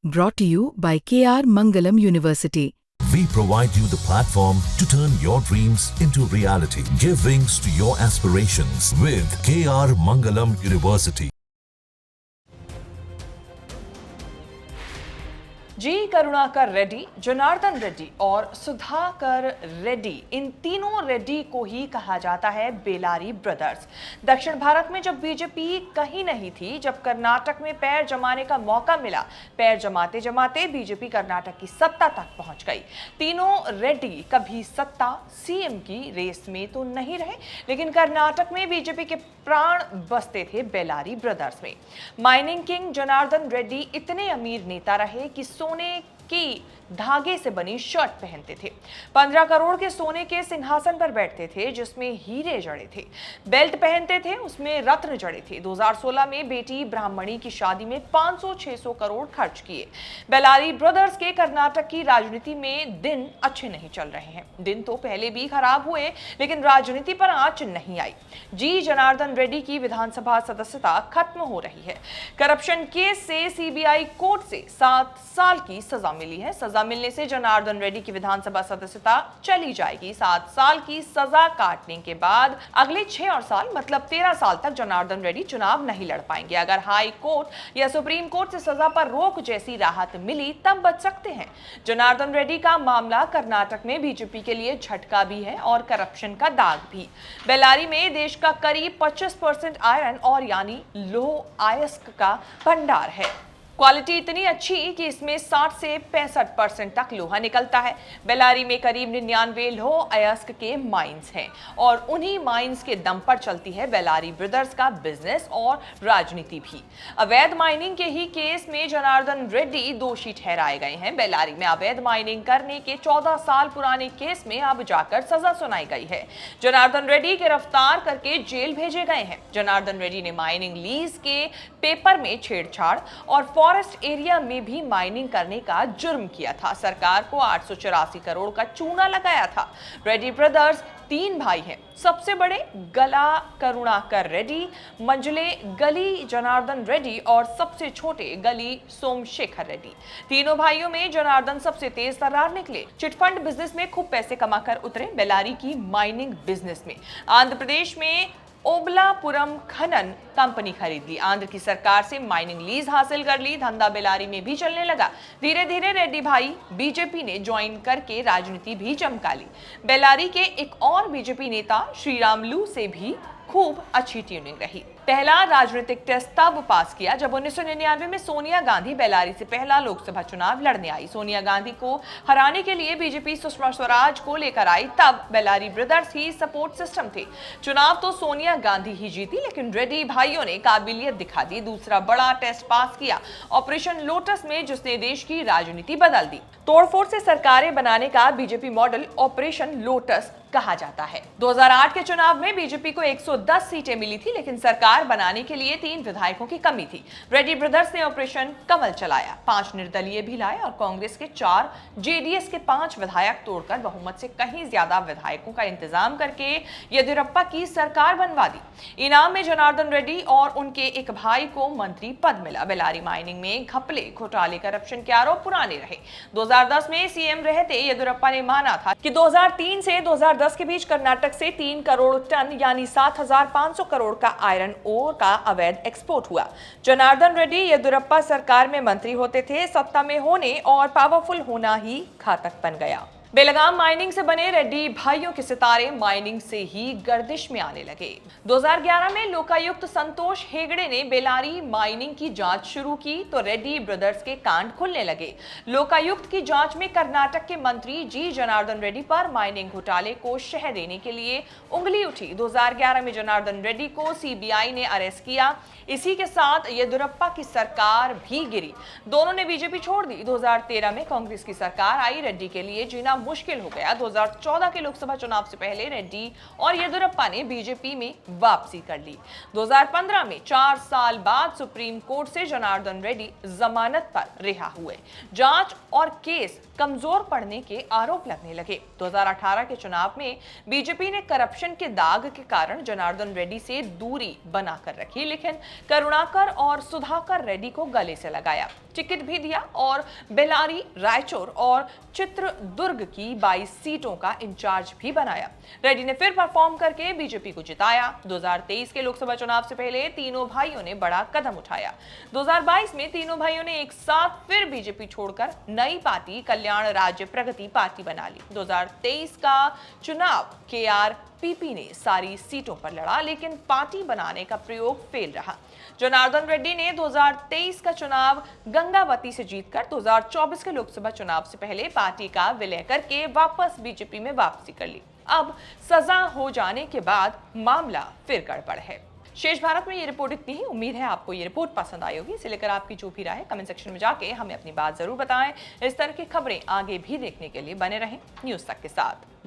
Brought to you by KR Mangalam University. We provide you the platform to turn your dreams into reality. Give wings to your aspirations with KR Mangalam University. जी करुणाकर रेड्डी, जनार्दन रेड्डी और सुधाकर रेड्डी, इन तीनों रेड्डी को ही कहा जाता है Bellary brothers. दक्षिण भारत में जब BJP कहीं नहीं थी, जब कर्नाटक में पैर जमाने का मौका मिला, पैर जमाते जमाते बीजेपी कर्नाटक की सत्ता तक पहुंच गई। तीनों रेड्डी कभी सत्ता सीएम की रेस में तो नहीं रहे, लेकिन कर्नाटक में बीजेपी के प्राण बसते थे बेलारी ब्रदर्स में। माइनिंग किंग जनार्दन रेड्डी इतने अमीर नेता रहे कि सोने की धागे से बनी शर्ट पहनते थे, 15 करोड़ के सोने के सिंहासन पर बैठते थे जिसमें हीरे जड़े थे, बेल्ट पहनते थे उसमें रत्न जड़े थे। 2016 में बेटी ब्राह्मणी की शादी में 500-600 करोड़ खर्च किए। बेलारी ब्रदर्स के कर्नाटक की राजनीति में दिन अच्छे नहीं चल रहे हैं। दिन तो पहले भी खराब हुए, लेकिन राजनीति पर आंच नहीं आई। जी जनार्दन रेड्डी की विधानसभा सदस्यता खत्म हो रही है। करप्शन केस से सीबीआई कोर्ट से 7 साल की सजा मिली है। सजा मिलने से जनार्दन रेड्डी की विधानसभा सदस्यता चली जाएगी। 7 साल की सजा काटने के बाद अगले 6 और साल मतलब 13 साल तक जनार्दन रेड्डी चुनाव नहीं लड़ पाएंगे। अगर हाई कोर्ट या सुप्रीम कोर्ट से सजा पर रोक जैसी राहत मिली तब बच सकते हैं। जनार्दन रेड्डी का मामला कर्नाटक में बीजेपी के लिए झटका भी है और करप्शन का दाग भी। बेलारी में देश का करीब 25% आयरन और यानी लौह अयस्क का भंडार है। क्वालिटी इतनी अच्छी कि इसमें 60 से 65% तक लोहा निकलता है। बेलारी में करीब 99 लौह अयस्क के माइंस हैं और उन्हीं माइंस के दम पर चलती है बेलारी ब्रदर्स का बिजनेस और राजनीति भी। अवैध माइनिंग के ही केस में जनार्दन रेड्डी दोषी ठहराए गए हैं। बेलारी में अवैध माइनिंग करने के 14 साल पुराने केस में अब जाकर सजा सुनाई गई है। जनार्दन रेड्डी गिरफ्तार करके जेल भेजे गए हैं। जनार्दन रेड्डी ने माइनिंग लीज के पेपर में छेड़छाड़ और फॉरेस्ट एरिया में भी माइनिंग करने का जुर्म किया था। सरकार को 884 करोड़ का चूना लगाया था। रेड्डी ब्रदर्स 3 भाई हैं। सबसे बड़े गला करुणाकर रेड्डी, मंझले गली जनार्दन रेड्डी और सबसे छोटे गली सोमशेखर रेड्डी। तीनों भाइयों में जनार्दन सबसे तेज तर्रार निकले। चिटफंड बिजनेस में खूब पैसे कमाकर उतरे। बेलारी की माइनिंग बिजनेस में आंध्र प्रदेश में ओबलापुरम खनन कंपनी खरीद ली। आंध्र की सरकार से माइनिंग लीज हासिल कर ली। धंधा बेलारी में भी चलने लगा। धीरे धीरे रेड्डी भाई बीजेपी ने ज्वाइन करके राजनीति भी चमका ली। बेलारी के एक और बीजेपी नेता श्रीरामुलु से भी खूब अच्छी ट्यूनिंग रही। पहला राजनीतिक टेस्ट तब पास किया जब 1999 में सोनिया गांधी बेलारी से पहला लोकसभा चुनाव लड़ने आई। सोनिया गांधी को हराने के लिए बीजेपी सुषमा स्वराज को लेकर आई। तब बेलारी ब्रदर्स ही सपोर्ट सिस्टम थे। चुनाव तो सोनिया गांधी ही जीती, लेकिन रेड्डी भाइयों ने काबिलियत दिखा दी। दूसरा बड़ा टेस्ट पास किया ऑपरेशन लोटस में, जिसने देश की राजनीति बदल दी। तोड़फोड़ से सरकारें बनाने का बीजेपी मॉडल ऑपरेशन लोटस कहा जाता है। 2008 के चुनाव में बीजेपी को 110 सीटें मिली थी, लेकिन सरकार बनाने के लिए 3 विधायकों की कमी थी। रेड्डी ब्रदर्स ने ऑपरेशन कमल चलाया, 5 निर्दलीय भी लाए और कांग्रेस के 4, जेडीएस के 5 विधायक तोड़कर बहुमत से कहीं ज्यादा विधायकों का इंतजाम करके येदियुरप्पा की सरकार बनवा दी। इनाम में जनार्दन रेड्डी और उनके एक भाई को मंत्री पद मिला। बेलारी माइनिंग में घपले, घोटाले, करप्शन के आरोप पुराने रहे। 2010 में सीएम रहते येदियुरप्पा ने माना था कि 2003 से 2010 के बीच कर्नाटक से 3 करोड़ टन यानी 7,500 करोड़ का आयरन ओर का अवैध एक्सपोर्ट हुआ। जनार्दन रेड्डी येदियुरप्पा सरकार में मंत्री होते थे। सत्ता में होने और पावरफुल होना ही घातक बन गया। बेलगाम माइनिंग से बने रेड्डी भाइयों के सितारे माइनिंग से ही गर्दिश में आने लगे। 2011 में लोकायुक्त संतोष हेगड़े ने बेलारी माइनिंग की जांच शुरू की तो रेड्डी ब्रदर्स के कांड खुलने लगे। लोकायुक्त की जांच में कर्नाटक के मंत्री जी जनार्दन रेड्डी पर माइनिंग घोटाले को शह देने के लिए उंगली उठी। 2011 में जनार्दन रेड्डी को सीबीआई ने अरेस्ट किया। इसी के साथ येदियुरप्पा की सरकार भी गिरी। दोनों ने बीजेपी छोड़ दी। 2013 में कांग्रेस की सरकार आई। रेड्डी के लिए जीना मुश्किल हो गया। 2014 के लोकसभा चुनाव से पहले रेड्डी और येदियुरप्पा ने बीजेपी में वापसी कर ली। 2015 में 4 साल बाद सुप्रीम कोर्ट से जनार्दन रेड्डी जमानत पर रिहा हुए। जांच और केस कमजोर पड़ने के आरोप लगने लगे। 2018 के चुनाव में बीजेपी ने करप्शन के दाग के कारण जनार्दन रेड्डी से दूरी बनाकर रखी, लेकिन करुणाकर और सुधाकर रेड्डी को गले से लगाया, टिकट भी दिया और बेल्लारी, रायचूर और चित्रदुर्ग की 22 सीटों का इंचार्ज भी बनाया। रेड्डी ने फिर परफॉर्म करके बीजेपी को जिताया। 2023 के लोकसभा चुनाव से पहले तीनों भाइयों ने बड़ा कदम उठाया। 2022 में तीनों भाइयों ने एक साथ फिर बीजेपी छोड़कर नई पार्टी कल्याण राज्य प्रगति पार्टी बना ली। 2023 का चुनाव केआरपीपी ने सारी सीटों पर लड़ा, लेकिन पार्टी बनाने का प्रयोग फेल रहा। जनार्दन रेड्डी ने 2023 का चुनाव गंगावती से जीतकर 2024 के लोकसभा चुनाव से पहले पार्टी का विलय करके वापस बीजेपी में वापसी कर ली। अब सजा हो जाने के बाद मामला फिर गड़बड़ है। शेष भारत में ये रिपोर्ट इतनी ही। उम्मीद है आपको ये रिपोर्ट पसंद आई होगी। इसे लेकर आपकी जो भी राय है कमेंट सेक्शन में जाके हमें अपनी बात जरूर बताएं। इस तरह की खबरें आगे भी देखने के लिए बने रहें न्यूज़ तक के साथ।